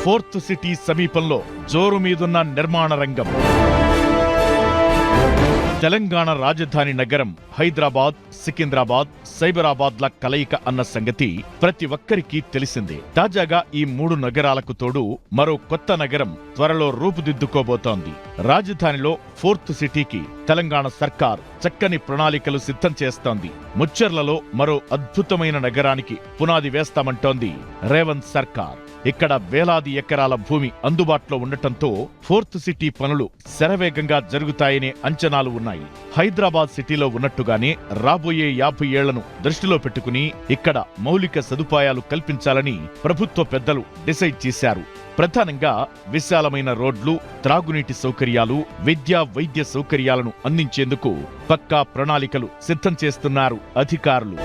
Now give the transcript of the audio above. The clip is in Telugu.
ఫోర్త్ సిటీ సమీపంలో జోరు మీదున్న నిర్మాణ రంగం. తెలంగాణ రాజధాని నగరం హైదరాబాద్, సికింద్రాబాద్, సైబరాబాద్ల కలయిక అన్న సంగతి ప్రతి ఒక్కరికీ తెలిసిందే. తాజాగా ఈ 3 నగరాలకు తోడు మరో కొత్త నగరం త్వరలో రూపుదిద్దుకోబోతోంది. రాజధానిలో ఫోర్త్ సిటీకి తెలంగాణ సర్కార్ చక్కని ప్రణాళికలు సిద్ధం చేస్తోంది. ముచ్చెర్లలో మరో అద్భుతమైన నగరానికి పునాది వేస్తామంటోంది రేవంత్ సర్కార్. ఇక్కడ వేలాది ఎకరాల భూమి అందుబాటులో ఉండటంతో ఫోర్త్ సిటీ పనులు శరవేగంగా జరుగుతాయనే అంచనాలు ఉన్నాయి. హైదరాబాద్ సిటీలో ఉన్నట్టుగానే రాబోయే 50 ఏళ్లను దృష్టిలో పెట్టుకుని ఇక్కడ మౌలిక సదుపాయాలు కల్పించాలని ప్రభుత్వ పెద్దలు డిసైడ్ చేశారు. ప్రధానంగా విశాలమైన రోడ్లు, త్రాగునీటి సౌకర్యాలు, విద్యా వైద్య సౌకర్యాలను అందించేందుకు పక్కా ప్రణాళికలు సిద్ధం చేస్తున్నారు అధికారులు.